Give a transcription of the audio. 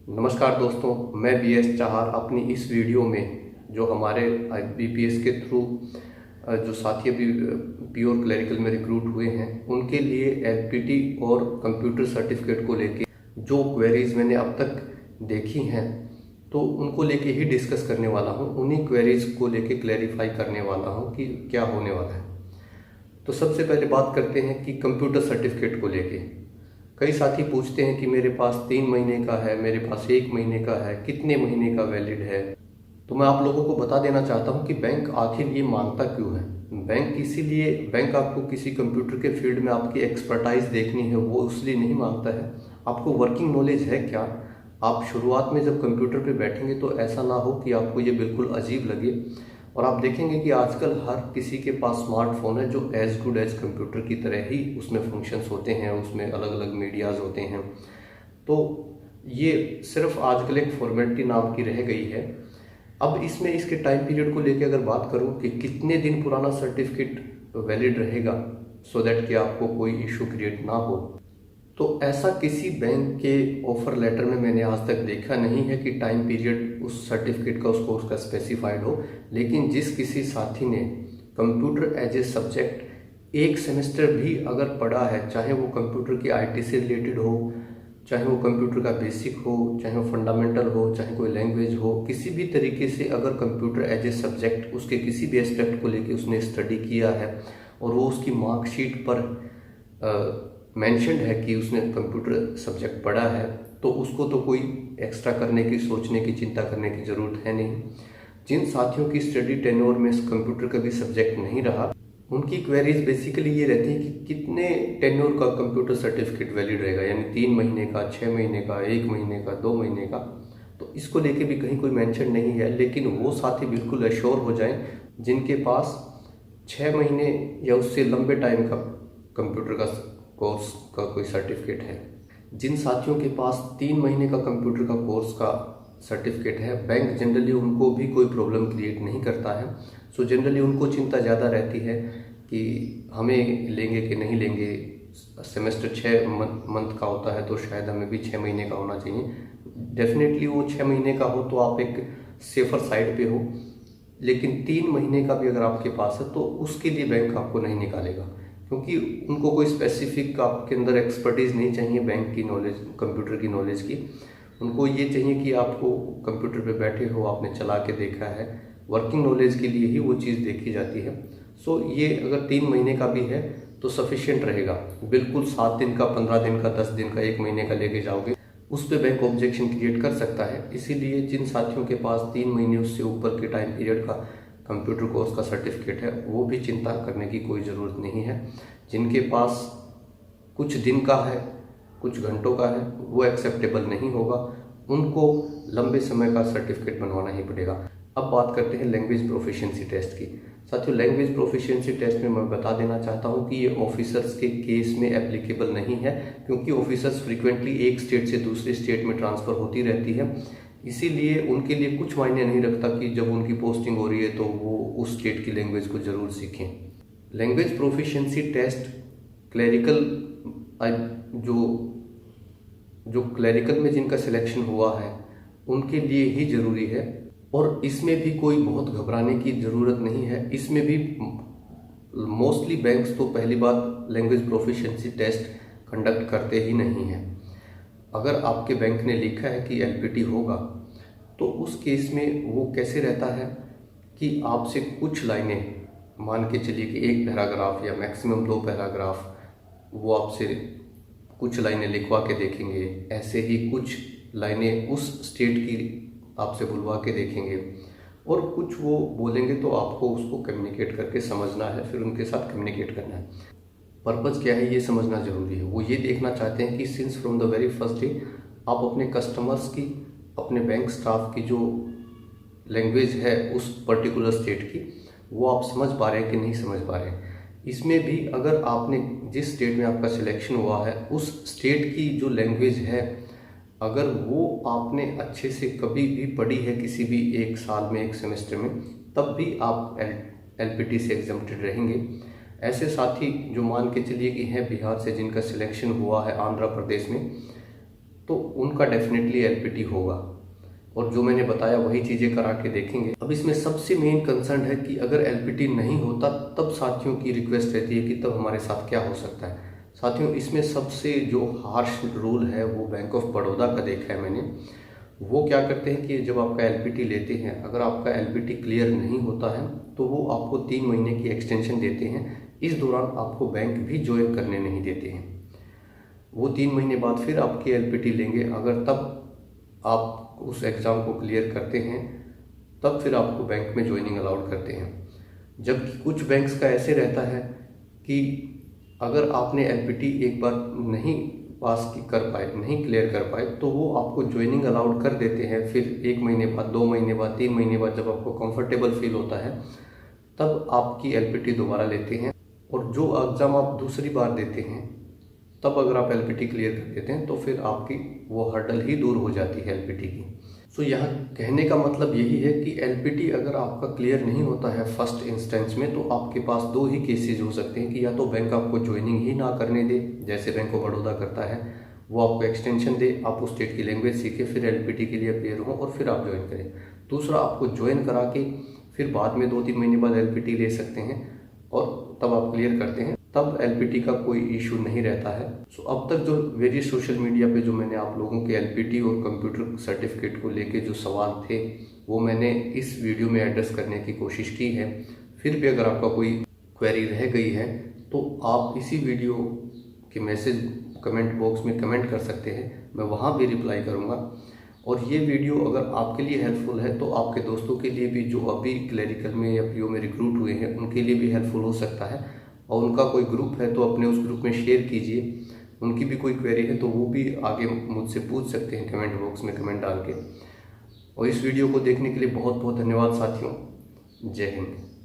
नमस्कार दोस्तों, मैं BS चाहर अपनी इस वीडियो में जो हमारे BPS के थ्रू जो साथी अभी प्योर क्लरिकल में रिक्रूट हुए हैं उनके लिए LPT और कंप्यूटर सर्टिफिकेट को लेके जो क्वेरीज मैंने अब तक देखी हैं तो उनको लेके ही डिस्कस करने वाला हूं। उन्हीं क्वेरीज को लेके क्लैरिफाई करने वाला हूं कि क्या होने वाला है। तो सबसे पहले बात करते हैं कि कंप्यूटर सर्टिफिकेट को लेके कई साथी पूछते हैं कि मेरे पास 3 महीने का है, मेरे पास 1 महीने का है, कितने महीने का वैलिड है। तो मैं आप लोगों को बता देना चाहता हूं कि बैंक आखिर ये मांगता क्यों है। बैंक आपको किसी कंप्यूटर के फील्ड में आपकी एक्सपर्टाइज देखनी है, वो इसलिए नहीं मांगता है। आपको वर्किंग नॉलेज है क्या। आप शुरुआत में जब कंप्यूटर पे बैठेंगे तो ऐसा ना हो कि आपको ये बिल्कुल अजीब लगे। और आप देखेंगे कि आजकल हर किसी के पास स्मार्टफोन है जो एज गुड एज कंप्यूटर की तरह ही उसमें फंक्शंस होते हैं, उसमें अलग अलग मीडियाज़ होते हैं। तो ये सिर्फ आजकल एक फॉर्मेलिटी नाम की रह गई है। अब इसमें इसके टाइम पीरियड को लेकर अगर बात करूं कि कितने दिन पुराना सर्टिफिकेट वैलिड रहेगा सो दैट कि आपको कोई इशू क्रिएट ना हो, तो ऐसा किसी बैंक के ऑफर लेटर में मैंने आज तक देखा नहीं है कि टाइम पीरियड उस सर्टिफिकेट का उस कोर्स का स्पेसिफाइड हो। लेकिन जिस किसी साथी ने कंप्यूटर एज ए सब्जेक्ट एक सेमेस्टर भी अगर पढ़ा है, चाहे वो कंप्यूटर की IT से रिलेटेड हो, चाहे वो कंप्यूटर का बेसिक हो, चाहे वो फंडामेंटल हो, चाहे कोई लैंग्वेज हो, किसी भी तरीके से अगर कंप्यूटर एज ए सब्जेक्ट उसके किसी भी एस्पेक्ट को लेके उसने स्टडी किया है और वो उसकी मार्कशीट पर मेंशन्ड है कि उसने कंप्यूटर सब्जेक्ट पढ़ा है, तो उसको तो कोई एक्स्ट्रा करने की, सोचने की, चिंता करने की ज़रूरत है नहीं। जिन साथियों की स्टडी टेन्योर में कंप्यूटर का भी सब्जेक्ट नहीं रहा, उनकी क्वेरीज बेसिकली ये रहती है कि कितने टेन्योर का कंप्यूटर सर्टिफिकेट वैलिड रहेगा, यानी 3 महीने का, 6 महीने का, 1 महीने का, 2 महीने का। तो इसको लेके भी कहीं कोई मेंशन नहीं है। लेकिन वो साथी बिल्कुल एश्योर हो जाएं जिनके पास 6 महीने या उससे लंबे टाइम का कंप्यूटर का कोर्स का कोई सर्टिफिकेट है। जिन साथियों के पास 3 महीने का कंप्यूटर का कोर्स का सर्टिफिकेट है, बैंक जनरली उनको भी कोई प्रॉब्लम क्रिएट नहीं करता है। सो जनरली उनको चिंता ज़्यादा रहती है कि हमें लेंगे कि नहीं लेंगे। सेमेस्टर 6 मंथ का होता है तो शायद हमें भी 6 महीने का होना चाहिए। डेफिनेटली वो 6 महीने का हो तो आप एक सेफर साइड पे हो, लेकिन 3 महीने का भी अगर आपके पास है तो उसके लिए बैंक आपको नहीं निकालेगा, क्योंकि उनको कोई स्पेसिफिक आपके अंदर एक्सपर्टीज़ नहीं चाहिए बैंक की नॉलेज, कंप्यूटर की नॉलेज की। उनको ये चाहिए कि आपको कंप्यूटर पे बैठे हो, आपने चला के देखा है। वर्किंग नॉलेज के लिए ही वो चीज़ देखी जाती है। सो ये अगर 3 महीने का भी है तो सफिशिएंट रहेगा। बिल्कुल 7 दिन का, 15 दिन का, 10 दिन का, 1 महीने का लेके जाओगे, उस पर बैंक ऑब्जेक्शन क्रिएट कर सकता है। इसीलिए जिन साथियों के पास 3 महीने उससे ऊपर के टाइम पीरियड का कंप्यूटर कोर्स का सर्टिफिकेट है, वो भी चिंता करने की कोई ज़रूरत नहीं है। जिनके पास कुछ दिन का है, कुछ घंटों का है, वो एक्सेप्टेबल नहीं होगा, उनको लंबे समय का सर्टिफिकेट बनवाना ही पड़ेगा। अब बात करते हैं लैंग्वेज प्रोफिशिएंसी टेस्ट की। साथियों, लैंग्वेज प्रोफिशिएंसी टेस्ट में मैं बता देना चाहता हूं कि ये ऑफिसर्स के केस में एप्लीकेबल नहीं है, क्योंकि ऑफिसर्स फ्रीक्वेंटली एक स्टेट से दूसरे स्टेट में ट्रांसफ़र होती रहती है। इसीलिए उनके लिए कुछ मायने नहीं रखता कि जब उनकी पोस्टिंग हो रही है तो वो उस स्टेट की लैंग्वेज को ज़रूर सीखें। लैंग्वेज प्रोफिशिएंसी टेस्ट क्लरिकल जो क्लरिकल में जिनका सिलेक्शन हुआ है उनके लिए ही ज़रूरी है, और इसमें भी कोई बहुत घबराने की ज़रूरत नहीं है। इसमें भी मोस्टली बैंक्स तो पहली बात लैंग्वेज प्रोफिशिएंसी टेस्ट कंडक्ट करते ही नहीं हैं। अगर आपके बैंक ने लिखा है कि LPT होगा तो उस केस में वो कैसे रहता है कि आपसे कुछ लाइनें, मान के चलिए कि 1 पैराग्राफ या मैक्सिमम 2 पैराग्राफ, वो आपसे कुछ लाइनें लिखवा के देखेंगे। ऐसे ही कुछ लाइनें उस स्टेट की आपसे बुलवा के देखेंगे, और कुछ वो बोलेंगे तो आपको उसको कम्युनिकेट करके समझना है, फिर उनके साथ कम्युनिकेट करना है। पर्पज़ क्या है ये समझना ज़रूरी है। वो ये देखना चाहते हैं कि since from the very first day आप अपने कस्टमर्स की, अपने बैंक स्टाफ की जो लैंग्वेज है उस पर्टिकुलर स्टेट की, वो आप समझ पा रहे हैं कि नहीं समझ पा रहे हैं। इसमें भी अगर आपने जिस स्टेट में आपका सिलेक्शन हुआ है उस स्टेट की जो लैंग्वेज है, अगर वो आपने अच्छे से कभी भी पढ़ी है किसी भी एक साल में, एक सेमेस्टर में, तब भी आप LPT से एग्जम्प्टेड रहेंगे। ऐसे साथी जो मान के चलिए कि हैं बिहार से, जिनका सिलेक्शन हुआ है आंध्र प्रदेश में, तो उनका डेफिनेटली एलपीटी होगा, और जो मैंने बताया वही चीज़ें करा के देखेंगे। अब इसमें सबसे मेन कंसर्न है कि अगर एलपीटी नहीं होता तब साथियों की रिक्वेस्ट रहती है कि तब हमारे साथ क्या हो सकता है। साथियों, इसमें सबसे जो हार्श रूल है वो बैंक ऑफ बड़ौदा का देखा है मैंने। वो क्या करते हैं कि जब आपका एलपीटी लेते हैं, अगर आपका एलपीटी क्लियर नहीं होता है तो वो आपको 3 महीने की एक्सटेंशन देते हैं। इस दौरान आपको बैंक भी ज्वाइन करने नहीं देते हैं। वो 3 महीने बाद फिर आपकी एलपीटी लेंगे। अगर तब आप उस एग्ज़ाम को क्लियर करते हैं तब फिर आपको बैंक में ज्वाइनिंग अलाउड करते हैं। जबकि कुछ बैंक्स का ऐसे रहता है कि अगर आपने एलपीटी एक बार नहीं कर पाए, नहीं क्लियर कर पाए, तो वो आपको ज्वाइनिंग अलाउड कर देते हैं। फिर 1 महीने बाद, 2 महीने बाद, 3 महीने बाद जब आपको कंफर्टेबल फील होता है तब आपकी एलपीटी दोबारा लेते हैं। और जो एग्ज़ाम आप दूसरी बार देते हैं तब अगर आप एलपीटी क्लियर कर देते हैं तो फिर आपकी वो हर्डल ही दूर हो जाती है एलपीटी की। सो यहाँ कहने का मतलब यही है कि एलपीटी अगर आपका क्लियर नहीं होता है फर्स्ट इंस्टेंस में, तो आपके पास 2 ही केसेज हो सकते हैं कि या तो बैंक आपको ज्वाइनिंग ही ना करने दे, जैसे बैंक ऑफ बड़ौदा करता है, वो आपको एक्सटेंशन दे, आप उस स्टेट की लैंग्वेज सीखें, फिर एलपीटी के लिए अपेयर हो और फिर आप ज्वाइन करें। दूसरा, आपको ज्वाइन करा के फिर बाद में 2-3 महीने बाद एलपीटी ले सकते हैं और तब आप क्लियर करते हैं, तब एलपीटी का कोई इशू नहीं रहता है। सो अब तक जो वेरियस सोशल मीडिया पे जो मैंने आप लोगों के एलपीटी और कंप्यूटर सर्टिफिकेट को लेके जो सवाल थे वो मैंने इस वीडियो में एड्रेस करने की कोशिश की है। फिर भी अगर आपका कोई क्वेरी रह गई है तो आप इसी वीडियो के मैसेज कमेंट बॉक्स में कमेंट कर सकते हैं, मैं वहाँ भी रिप्लाई करूँगा। और ये वीडियो अगर आपके लिए हेल्पफुल है तो आपके दोस्तों के लिए भी जो अभी क्लरिकल में या पीओ में रिक्रूट हुए हैं उनके लिए भी हेल्पफुल हो सकता है। और उनका कोई ग्रुप है तो अपने उस ग्रुप में शेयर कीजिए। उनकी भी कोई क्वेरी है तो वो भी आगे मुझसे पूछ सकते हैं कमेंट बॉक्स में कमेंट डाल के। और इस वीडियो को देखने के लिए बहुत बहुत धन्यवाद साथियों। जय हिंद।